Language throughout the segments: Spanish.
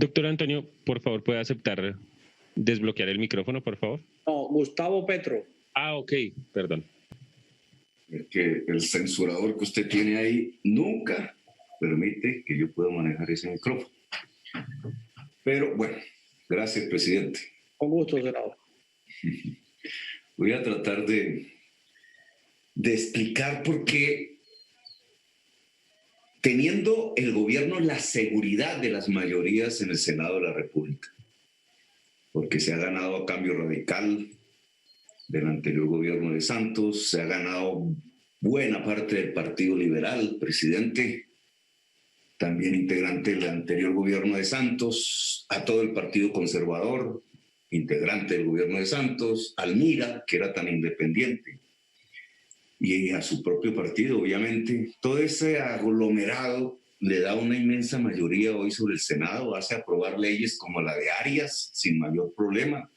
Doctor Antonio, por favor, ¿puede aceptar desbloquear el micrófono, por favor? No, Gustavo Petro. Ah, ok, perdón. Es que el censurador que usted tiene ahí nunca permite que yo pueda manejar ese micrófono. Pero bueno, gracias, presidente. Con gusto, senador. Voy a tratar de explicar por qué, teniendo el gobierno la seguridad de las mayorías en el Senado de la República, porque se ha ganado a cambio radical del anterior gobierno de Santos, se ha ganado buena parte del Partido Liberal, presidente, también integrante del anterior gobierno de Santos, a todo el Partido Conservador, integrante del gobierno de Santos, al MIRA, que era tan independiente, y a su propio partido, obviamente. Todo ese aglomerado le da una inmensa mayoría hoy sobre el Senado, hace aprobar leyes como la de Arias sin mayor problema,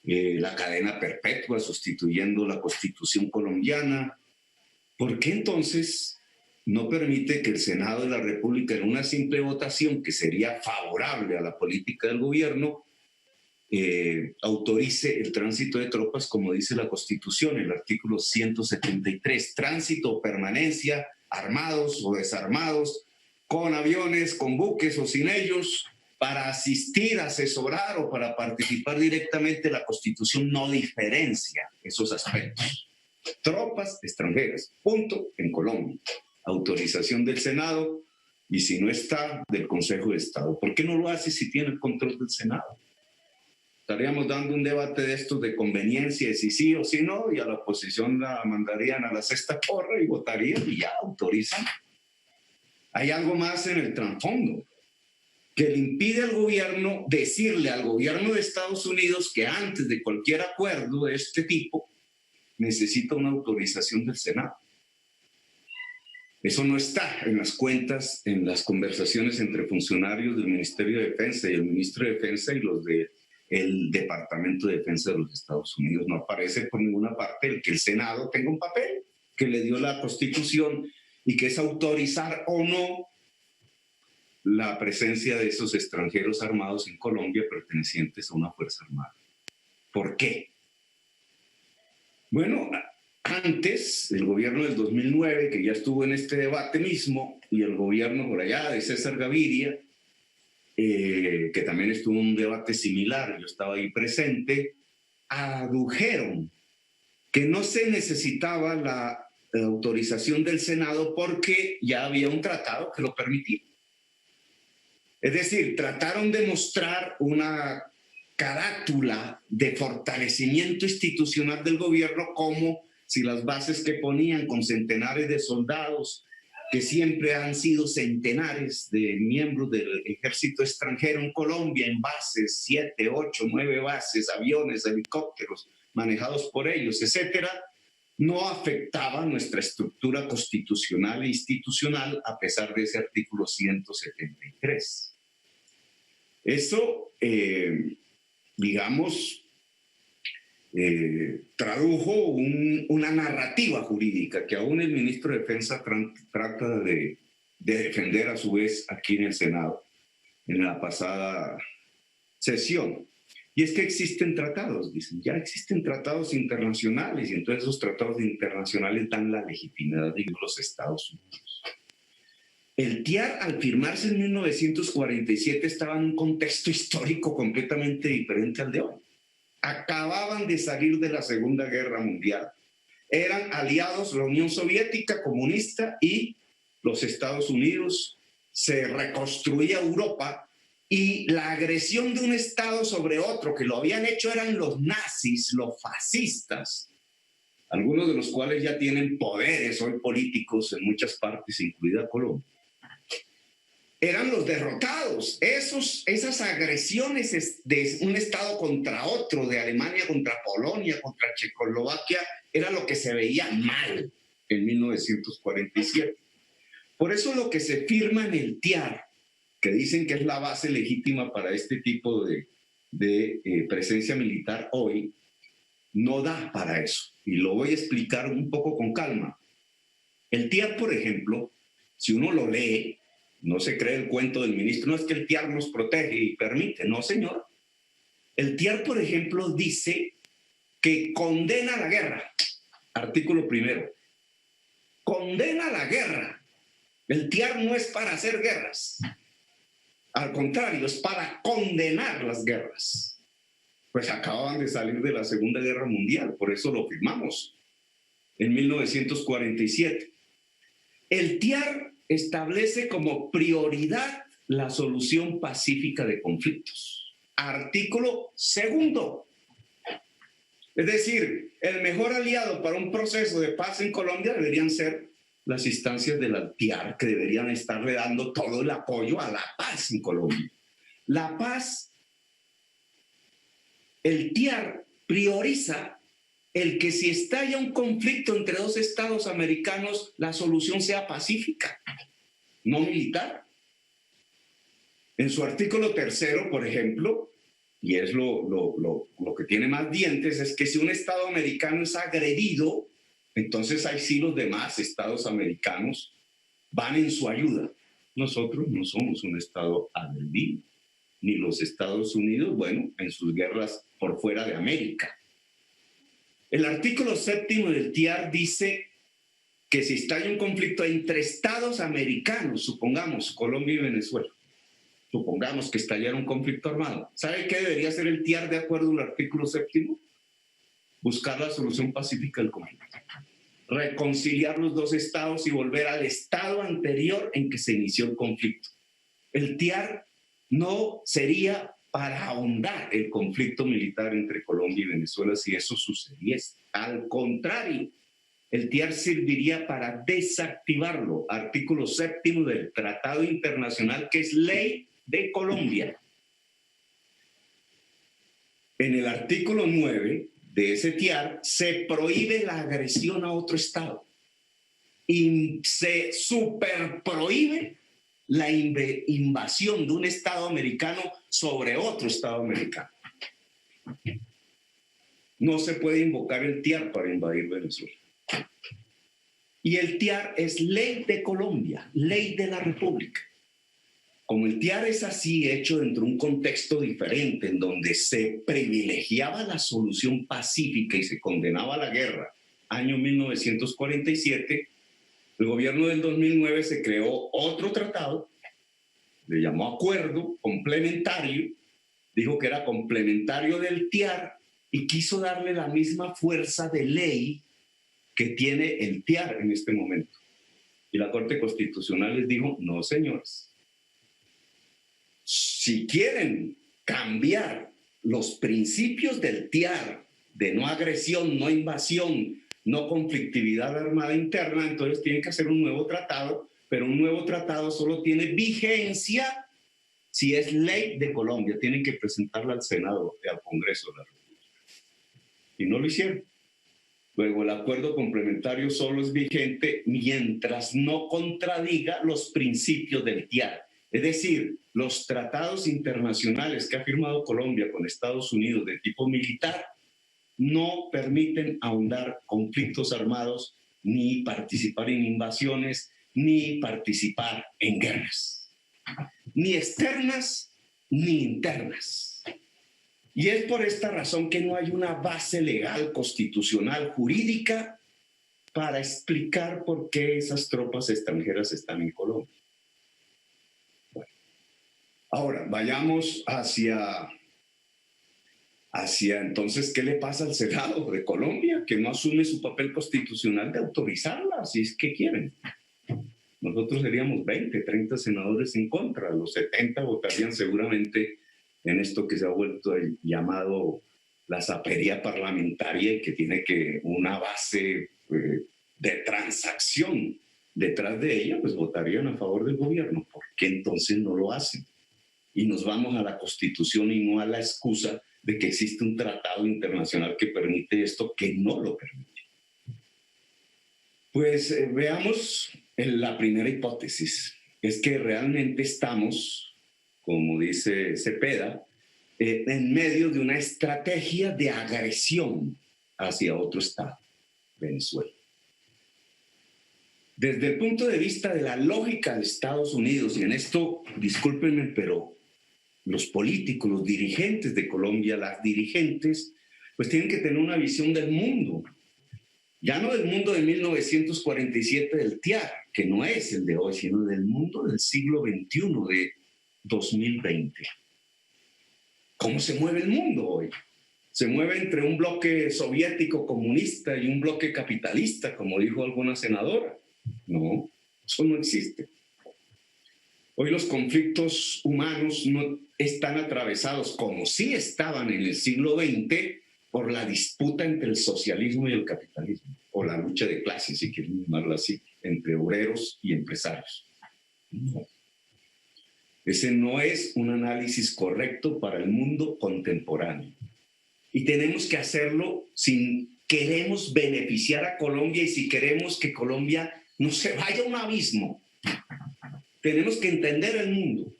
la cadena perpetua sustituyendo la Constitución colombiana. ¿Por qué entonces no permite que el Senado de la República, en una simple votación que sería favorable a la política del gobierno, autorice el tránsito de tropas, como dice la Constitución, el artículo 173, tránsito o permanencia, armados o desarmados, con aviones, con buques o sin ellos, para asistir, asesorar o para participar directamente? La Constitución no diferencia esos aspectos. Tropas extranjeras, punto, en Colombia. Autorización del Senado y, si no está, del Consejo de Estado. ¿Por qué no lo hace si tiene el control del Senado? Estaríamos dando un debate de estos de conveniencia, de si sí o si no, y a la oposición la mandarían a la sexta porra y votarían y ya autorizan. Hay algo más en el trasfondo que le impide al gobierno decirle al gobierno de Estados Unidos que antes de cualquier acuerdo de este tipo necesita una autorización del Senado. Eso no está en las cuentas, en las conversaciones entre funcionarios del Ministerio de Defensa y el ministro de Defensa y los del Departamento de Defensa de los Estados Unidos. No aparece por ninguna parte el que el Senado tenga un papel que le dio la Constitución y que es autorizar o no la presencia de esos extranjeros armados en Colombia pertenecientes a una fuerza armada. ¿Por qué? Bueno, antes, el gobierno del 2009, que ya estuvo en este debate mismo, y el gobierno por allá de César Gaviria, que también estuvo en un debate similar, yo estaba ahí presente, adujeron que no se necesitaba la autorización del Senado porque ya había un tratado que lo permitía. Es decir, trataron de mostrar una carátula de fortalecimiento institucional del gobierno, como si las bases que ponían con centenares de soldados, que siempre han sido centenares de miembros del ejército extranjero en Colombia, en bases, 7, 8, 9 bases, aviones, helicópteros manejados por ellos, etcétera, no afectaba nuestra estructura constitucional e institucional a pesar de ese artículo 173. Eso, digamos, tradujo una narrativa jurídica que aún el ministro de Defensa trata de defender a su vez aquí en el Senado, en la pasada sesión. Y es que existen tratados, dicen, ya existen tratados internacionales, y entonces esos tratados internacionales dan la legitimidad de los Estados Unidos. El TIAR, al firmarse en 1947, estaba en un contexto histórico completamente diferente al de hoy. Acababan de salir de la Segunda Guerra Mundial. Eran aliados la Unión Soviética comunista y los Estados Unidos. Se reconstruía Europa y la agresión de un Estado sobre otro, que lo habían hecho, eran los nazis, los fascistas, algunos de los cuales ya tienen poderes hoy políticos en muchas partes, incluida Colombia. Eran los derrotados. Esas agresiones de un Estado contra otro, de Alemania contra Polonia, contra Checoslovaquia, era lo que se veía mal en 1947. Por eso lo que se firma en el TIAR, que dicen que es la base legítima para este tipo de presencia militar hoy, no da para eso. Y lo voy a explicar un poco con calma. El TIAR, por ejemplo, si uno lo lee, No se cree el cuento del ministro, no es que el TIAR nos protege y permite, no señor. El TIAR, por ejemplo, dice que condena la guerra. Artículo 1. Condena la guerra. El TIAR no es para hacer guerras. Al contrario, es para condenar las guerras. Pues acababan de salir de la Segunda Guerra Mundial, por eso lo firmamos en 1947. El TIAR establece como prioridad la solución pacífica de conflictos. Artículo 2. Es decir, el mejor aliado para un proceso de paz en Colombia deberían ser las instancias de la TIAR, que deberían estarle dando todo el apoyo a la paz en Colombia. La paz, el TIAR prioriza el que si estalla un conflicto entre dos estados americanos, la solución sea pacífica, no militar. En su artículo 3, por ejemplo, y es lo que tiene más dientes, es que si un estado americano es agredido, entonces ahí sí los demás estados americanos van en su ayuda. Nosotros no somos un estado agredido, ni los Estados Unidos, bueno, en sus guerras por fuera de América. El artículo 7 del TIAR dice que si estalla un conflicto entre estados americanos, supongamos Colombia y Venezuela, supongamos que estallara un conflicto armado, ¿sabe qué debería hacer el TIAR de acuerdo al artículo 7? Buscar la solución pacífica del conflicto. Reconciliar los dos estados y volver al estado anterior en que se inició el conflicto. El TIAR no sería para ahondar el conflicto militar entre Colombia y Venezuela si eso sucediese. Al contrario, el TIAR serviría para desactivarlo. Artículo 7 del Tratado Internacional, que es ley de Colombia. En el artículo 9 de ese TIAR se prohíbe la agresión a otro estado y se superprohíbe la invasión de un estado americano sobre otro estado americano. No se puede invocar el TIAR para invadir Venezuela. Y el TIAR es ley de Colombia, ley de la República. Como el TIAR es así, hecho dentro de un contexto diferente, en donde se privilegiaba la solución pacífica y se condenaba la guerra, año 1947, el gobierno del 2009 se creó otro tratado, le llamó acuerdo complementario, dijo que era complementario del TIAR y quiso darle la misma fuerza de ley que tiene el TIAR en este momento. Y la Corte Constitucional les dijo, no señores, si quieren cambiar los principios del TIAR de no agresión, no invasión, no conflictividad armada interna, entonces tienen que hacer un nuevo tratado, pero un nuevo tratado solo tiene vigencia si es ley de Colombia. Tienen que presentarla al Senado y al Congreso de la República. Y no lo hicieron. Luego, el acuerdo complementario solo es vigente mientras no contradiga los principios del TIAR. Es decir, los tratados internacionales que ha firmado Colombia con Estados Unidos de tipo militar no permiten ahondar conflictos armados, ni participar en invasiones, ni participar en guerras, ni externas ni internas. Y es por esta razón que no hay una base legal, constitucional, jurídica para explicar por qué esas tropas extranjeras están en Colombia. Bueno, ahora vayamos hacia entonces, ¿qué le pasa al Senado de Colombia? Que no asume su papel constitucional de autorizarla, si es que quieren. Nosotros seríamos 20, 30 senadores en contra, los 70 votarían seguramente en esto que se ha vuelto el llamado la sapería parlamentaria, que tiene una base de transacción detrás de ella, pues votarían a favor del gobierno. ¿Por qué entonces no lo hacen? Y nos vamos a la Constitución y no a la excusa de que existe un tratado internacional que permite esto, que no lo permite. Pues veamos la primera hipótesis. Es que realmente estamos, como dice Cepeda, en medio de una estrategia de agresión hacia otro estado, Venezuela. Desde el punto de vista de la lógica de Estados Unidos, y en esto, discúlpenme, pero los políticos, los dirigentes de Colombia, las dirigentes, pues tienen que tener una visión del mundo. Ya no del mundo de 1947 del TIAR, que no es el de hoy, sino del mundo del siglo XXI, de 2020. ¿Cómo se mueve el mundo hoy? ¿Se mueve entre un bloque soviético comunista y un bloque capitalista, como dijo alguna senadora? No, eso no existe. Hoy los conflictos humanos no están atravesados, como sí estaban en el siglo XX, por la disputa entre el socialismo y el capitalismo, o la lucha de clases, si quieren llamarlo así, entre obreros y empresarios. No. Ese no es un análisis correcto para el mundo contemporáneo. Y tenemos que hacerlo si queremos beneficiar a Colombia y si queremos que Colombia no se vaya a un abismo. Tenemos que entender el mundo,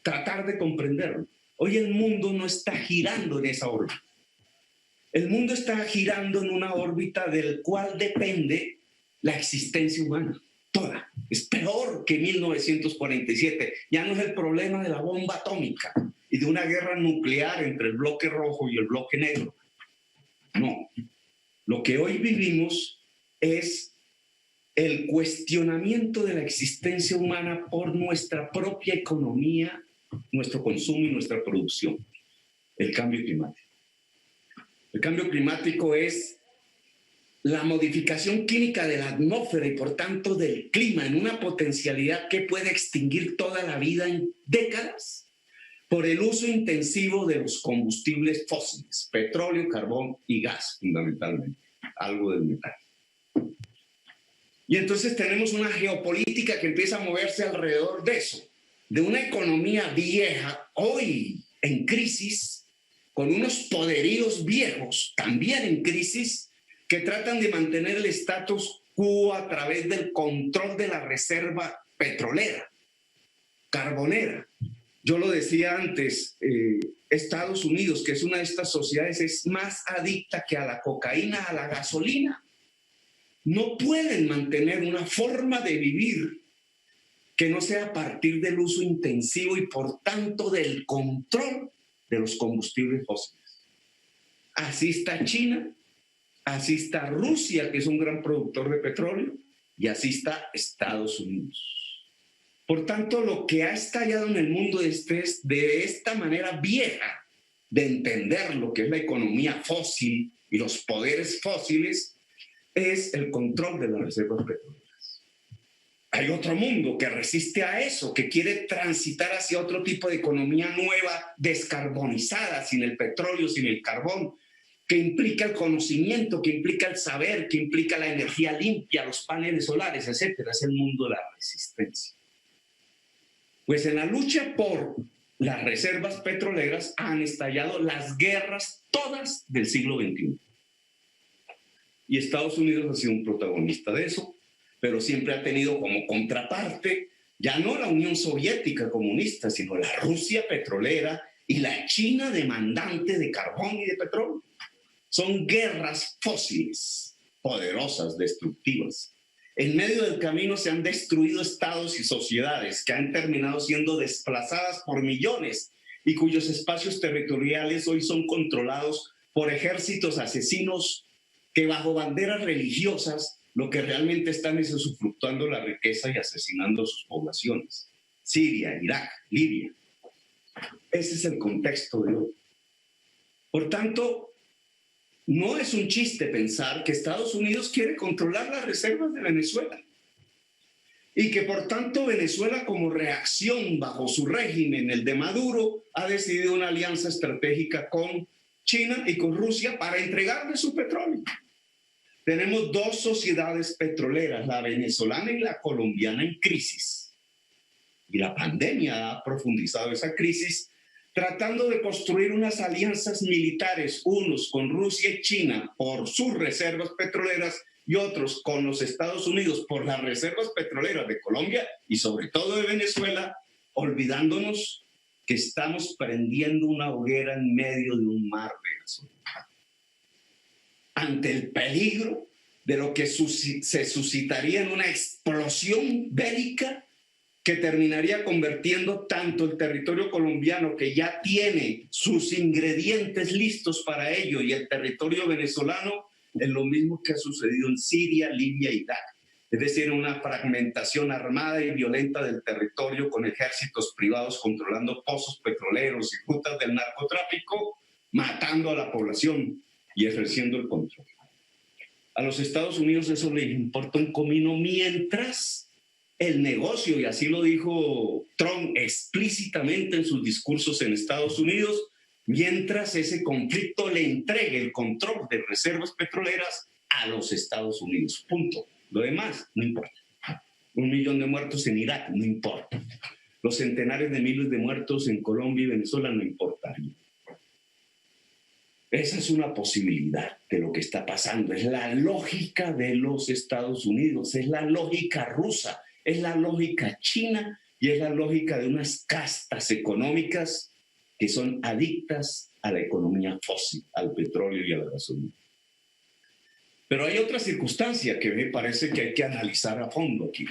tratar de comprenderlo. Hoy el mundo no está girando en esa órbita. El mundo está girando en una órbita del cual depende la existencia humana, toda. Es peor que 1947. Ya no es el problema de la bomba atómica y de una guerra nuclear entre el bloque rojo y el bloque negro. No. Lo que hoy vivimos es el cuestionamiento de la existencia humana por nuestra propia economía, nuestro consumo y nuestra producción. El cambio climático. El cambio climático es la modificación química de la atmósfera y por tanto del clima en una potencialidad que puede extinguir toda la vida en décadas por el uso intensivo de los combustibles fósiles, petróleo, carbón y gas fundamentalmente, algo del metal. Y entonces tenemos una geopolítica que empieza a moverse alrededor de eso, de una economía vieja, hoy en crisis, con unos poderíos viejos, también en crisis, que tratan de mantener el status quo a través del control de la reserva petrolera, carbonera. Yo lo decía antes, Estados Unidos, que es una de estas sociedades, es más adicta que a la cocaína, a la gasolina. No pueden mantener una forma de vivir que no sea a partir del uso intensivo y por tanto del control de los combustibles fósiles. Así está China, así está Rusia, que es un gran productor de petróleo, y así está Estados Unidos. Por tanto, lo que ha estallado en el mundo es de esta manera vieja de entender lo que es la economía fósil y los poderes fósiles, es el control de las reservas petroleras. Hay otro mundo que resiste a eso, que quiere transitar hacia otro tipo de economía nueva, descarbonizada, sin el petróleo, sin el carbón, que implica el conocimiento, que implica el saber, que implica la energía limpia, los paneles solares, etc. Es el mundo de la resistencia. Pues en la lucha por las reservas petroleras han estallado las guerras todas del siglo XXI. Y Estados Unidos ha sido un protagonista de eso, pero siempre ha tenido como contraparte ya no la Unión Soviética comunista, sino la Rusia petrolera y la China demandante de carbón y de petróleo. Son guerras fósiles, poderosas, destructivas. En medio del camino se han destruido estados y sociedades que han terminado siendo desplazadas por millones y cuyos espacios territoriales hoy son controlados por ejércitos asesinos que bajo banderas religiosas lo que realmente están es usufructuando la riqueza y asesinando a sus poblaciones. Siria, Irak, Libia. Ese es el contexto de hoy. Por tanto, no es un chiste pensar que Estados Unidos quiere controlar las reservas de Venezuela y que por tanto Venezuela, como reacción bajo su régimen, el de Maduro, ha decidido una alianza estratégica con China y con Rusia para entregarle su petróleo. Tenemos dos sociedades petroleras, la venezolana y la colombiana, en crisis. Y la pandemia ha profundizado esa crisis, tratando de construir unas alianzas militares, unos con Rusia y China por sus reservas petroleras y otros con los Estados Unidos por las reservas petroleras de Colombia y sobre todo de Venezuela, olvidándonos que estamos prendiendo una hoguera en medio de un mar de gasolina. Ante el peligro de lo que se suscitaría en una explosión bélica que terminaría convirtiendo tanto el territorio colombiano, que ya tiene sus ingredientes listos para ello, y el territorio venezolano, en lo mismo que ha sucedido en Siria, Libia e Irak. Es decir, una fragmentación armada y violenta del territorio, con ejércitos privados controlando pozos petroleros y rutas del narcotráfico, matando a la población y ejerciendo el control. A los Estados Unidos eso les importa un comino, mientras el negocio, y así lo dijo Trump explícitamente en sus discursos en Estados Unidos, mientras ese conflicto le entregue el control de reservas petroleras a los Estados Unidos. Punto. Lo demás no importa. 1 millón de muertos en Irak no importa. Los centenares de miles de muertos en Colombia y Venezuela no importarían. Esa es una posibilidad de lo que está pasando. Es la lógica de los Estados Unidos, es la lógica rusa, es la lógica china y es la lógica de unas castas económicas que son adictas a la economía fósil, al petróleo y a la gasolina. Pero hay otra circunstancia que me parece que hay que analizar a fondo aquí.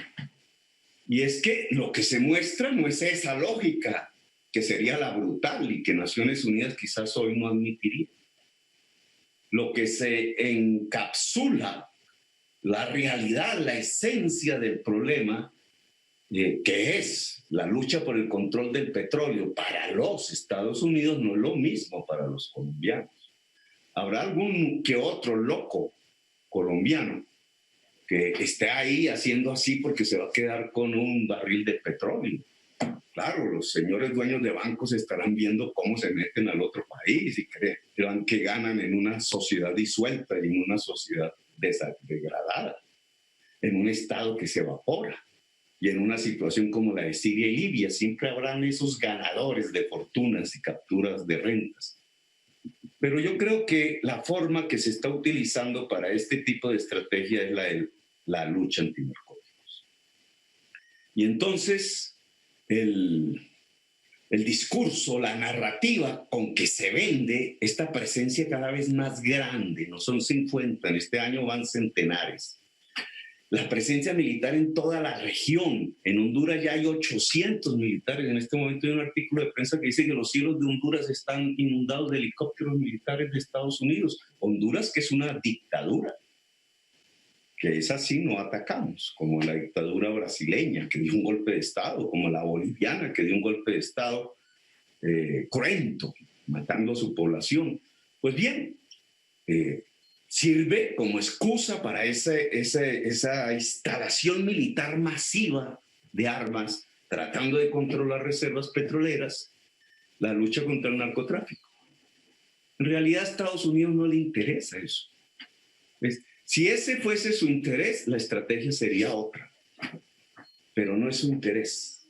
Y es que lo que se muestra no es esa lógica, que sería la brutal y que Naciones Unidas quizás hoy no admitiría. Lo que se encapsula, la realidad, la esencia del problema, que es la lucha por el control del petróleo para los Estados Unidos, no es lo mismo para los colombianos. Habrá algún que otro loco colombiano que esté ahí haciendo así porque se va a quedar con un barril de petróleo. Claro, los señores dueños de bancos estarán viendo cómo se meten al otro país y crean que ganan en una sociedad disuelta y en una sociedad degradada, en un estado que se evapora. Y en una situación como la de Siria y Libia siempre habrán esos ganadores de fortunas y capturas de rentas. Pero yo creo que la forma que se está utilizando para este tipo de estrategia es la lucha antinarcóticos. Y entonces el discurso, la narrativa con que se vende esta presencia cada vez más grande, no son 50, en este año van centenares. La presencia militar en toda la región. En Honduras ya hay 800 militares. En este momento hay un artículo de prensa que dice que los cielos de Honduras están inundados de helicópteros militares de Estados Unidos. Honduras, que es una dictadura, que es así, no atacamos, como la dictadura brasileña, que dio un golpe de Estado, como la boliviana, que dio un golpe de Estado cruento, matando a su población. Pues bien, sirve como excusa para esa instalación militar masiva de armas, tratando de controlar reservas petroleras, la lucha contra el narcotráfico. En realidad a Estados Unidos no le interesa eso. Si ese fuese su interés, la estrategia sería otra, pero no es su interés.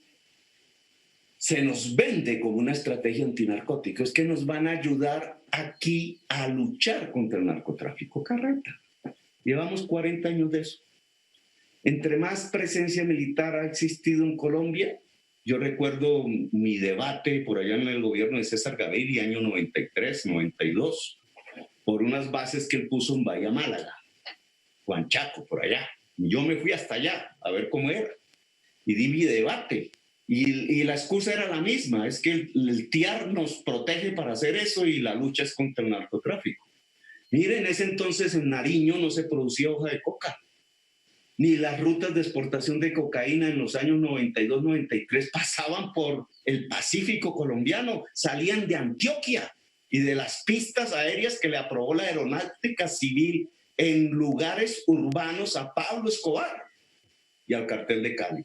Se nos vende como una estrategia antinarcótica, es que nos van a ayudar aquí a luchar contra el narcotráfico. Carreta. Llevamos 40 años de eso. Entre más presencia militar ha existido en Colombia, yo recuerdo mi debate por allá en el gobierno de César Gaviria, año 93, 92, por unas bases que él puso en Bahía Málaga, Juan Chaco, por allá. Yo me fui hasta allá a ver cómo era y di mi debate. Y la excusa era la misma, es que el TIAR nos protege para hacer eso y la lucha es contra el narcotráfico. Miren, en ese entonces en Nariño no se producía hoja de coca, ni las rutas de exportación de cocaína en los años 92, 93 pasaban por el Pacífico colombiano, salían de Antioquia y de las pistas aéreas que le aprobó la Aeronáutica Civil en lugares urbanos a Pablo Escobar y al Cartel de Cali.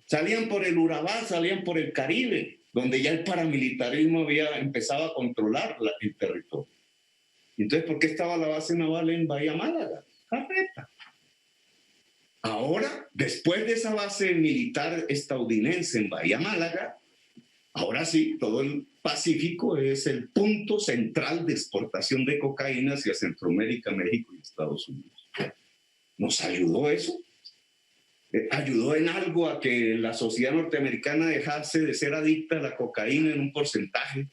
Salían por el Urabá, salían por el Caribe, donde ya el paramilitarismo había empezado a controlar el territorio. Entonces, ¿por qué estaba la base naval en Bahía Málaga? Carreta. Ahora, después de esa base militar estadounidense en Bahía Málaga, ahora sí, todo el Pacífico es el punto central de exportación de cocaína hacia Centroamérica, México y Estados Unidos. ¿Nos ayudó eso? ¿Ayudó en algo a que la sociedad norteamericana dejase de ser adicta a la cocaína en un porcentaje?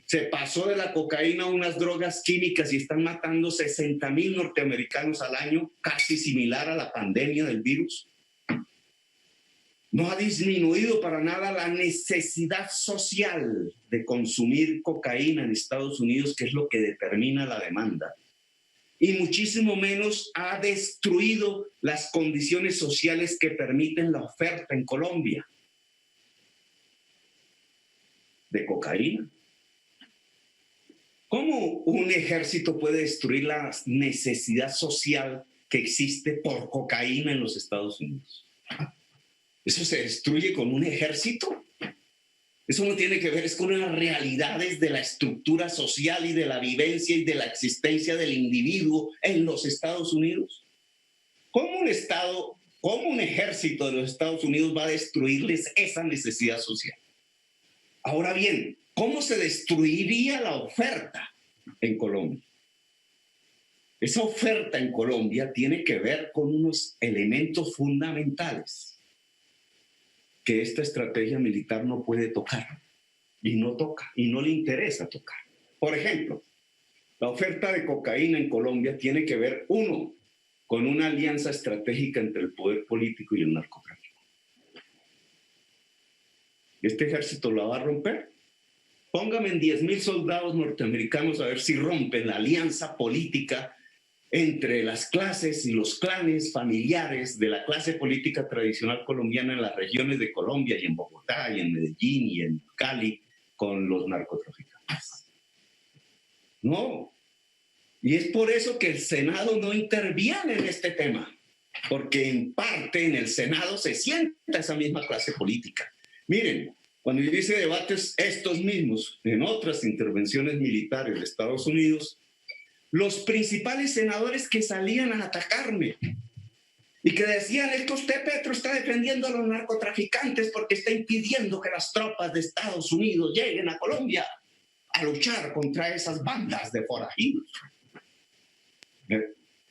Se pasó de la cocaína a unas drogas químicas y están matando 60,000 norteamericanos al año, casi similar a la pandemia del virus. No ha disminuido para nada la necesidad social de consumir cocaína en Estados Unidos, que es lo que determina la demanda. Y muchísimo menos ha destruido las condiciones sociales que permiten la oferta en Colombia de cocaína. ¿Cómo un ejército puede destruir la necesidad social que existe por cocaína en los Estados Unidos? ¿Eso se destruye con un ejército? Eso no tiene que ver, es con las realidades de la estructura social y de la vivencia y de la existencia del individuo en los Estados Unidos. ¿Cómo un ejército de los Estados Unidos va a destruirles esa necesidad social? Ahora bien, ¿cómo se destruiría la oferta en Colombia? Esa oferta en Colombia tiene que ver con unos elementos fundamentales que esta estrategia militar no puede tocar, y no toca, y no le interesa tocar. Por ejemplo, la oferta de cocaína en Colombia tiene que ver, uno, con una alianza estratégica entre el poder político y el narcotráfico. ¿Este ejército la va a romper? Póngame en 10,000 soldados norteamericanos a ver si rompen la alianza política entre las clases y los clanes familiares de la clase política tradicional colombiana en las regiones de Colombia y en Bogotá y en Medellín y en Cali con los narcotraficantes. No. Y es por eso que el Senado no interviene en este tema, porque en parte en el Senado se sienta esa misma clase política. Miren, cuando yo hice debates estos mismos en otras intervenciones militares de Estados Unidos, los principales senadores que salían a atacarme y que decían, es que usted, Petro, está defendiendo a los narcotraficantes porque está impidiendo que las tropas de Estados Unidos lleguen a Colombia a luchar contra esas bandas de forajidos.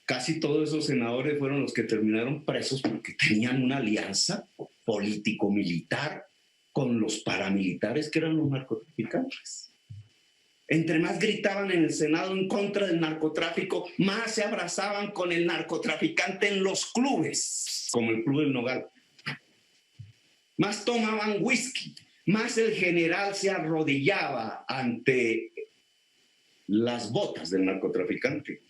Casi todos esos senadores fueron los que terminaron presos porque tenían una alianza político-militar con los paramilitares que eran los narcotraficantes. Entre más gritaban en el Senado en contra del narcotráfico, más se abrazaban con el narcotraficante en los clubes, como el Club del Nogal. Más tomaban whisky, más el general se arrodillaba ante las botas del narcotraficante.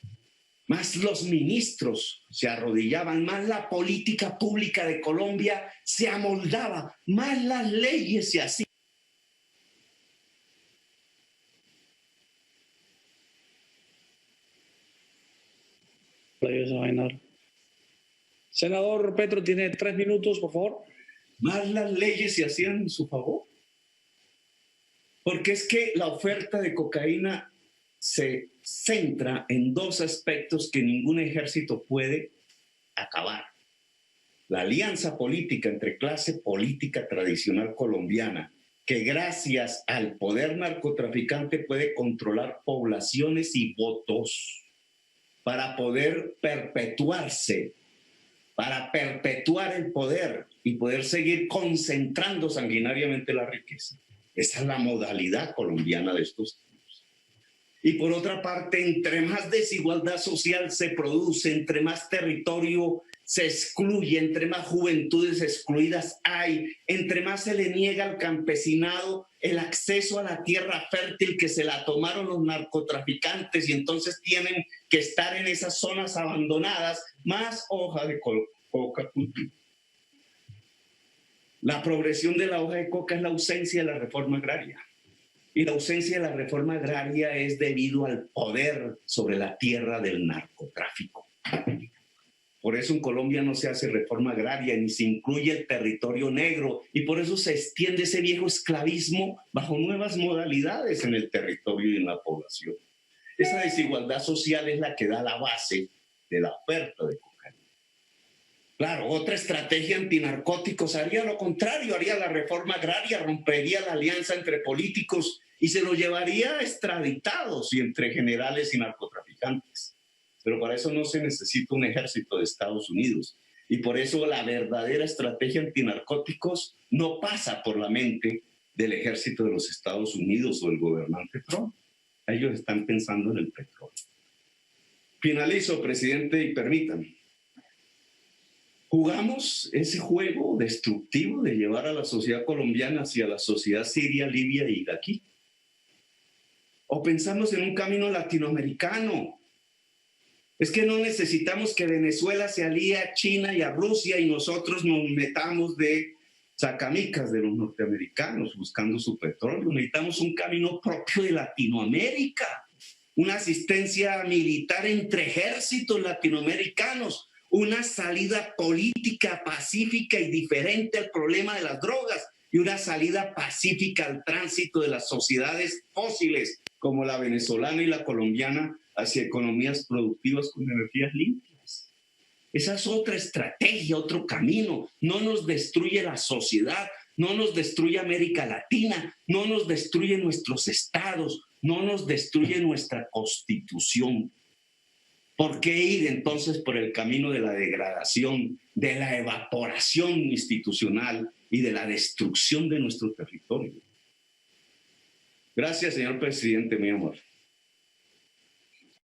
Más los ministros se arrodillaban, más la política pública de Colombia se amoldaba, más las leyes se hacían. Senador Petro, tiene 3 minutos, por favor. Más las leyes se hacían en su favor. Porque es que la oferta de cocaína se centra en dos aspectos que ningún ejército puede acabar. La alianza política entre clase política tradicional colombiana, que gracias al poder narcotraficante puede controlar poblaciones y votos para poder perpetuarse, para perpetuar el poder y poder seguir concentrando sanguinariamente la riqueza. Esa es la modalidad colombiana de estos tiempos. Y por otra parte, entre más desigualdad social se produce, entre más territorio se excluye, entre más juventudes excluidas hay, entre más se le niega al campesinado el acceso a la tierra fértil que se la tomaron los narcotraficantes y entonces tienen que estar en esas zonas abandonadas, más hoja de coca cultiva. La progresión de la hoja de coca es la ausencia de la reforma agraria. Y la ausencia de la reforma agraria es debido al poder sobre la tierra del narcotráfico. Por eso en Colombia no se hace reforma agraria ni se incluye el territorio negro y por eso se extiende ese viejo esclavismo bajo nuevas modalidades en el territorio y en la población. Esa desigualdad social es la que da la base de la oferta de cocaína. Claro, otra estrategia antinarcóticos haría lo contrario, haría la reforma agraria, rompería la alianza entre políticos y se lo llevaría extraditados y entre generales y narcotraficantes. Pero para eso no se necesita un ejército de Estados Unidos. Y por eso la verdadera estrategia antinarcóticos no pasa por la mente del ejército de los Estados Unidos o del gobernante Trump. Ellos están pensando en el petróleo. Finalizo, presidente, y permítanme. Jugamos ese juego destructivo de llevar a la sociedad colombiana hacia la sociedad siria, libia y iraquí. O pensamos en un camino latinoamericano. Es que no necesitamos que Venezuela se alíe a China y a Rusia y nosotros nos metamos de sacamicas de los norteamericanos buscando su petróleo. Necesitamos un camino propio de Latinoamérica, una asistencia militar entre ejércitos latinoamericanos, una salida política pacífica y diferente al problema de las drogas y una salida pacífica al tránsito de las sociedades fósiles como la venezolana y la colombiana hacia economías productivas con energías limpias. Esa es otra estrategia, otro camino. No nos destruye la sociedad, no nos destruye América Latina, no nos destruye nuestros estados, no nos destruye nuestra constitución. ¿Por qué ir entonces por el camino de la degradación, de la evaporación institucional y de la destrucción de nuestro territorio? Gracias, señor presidente, mi amor.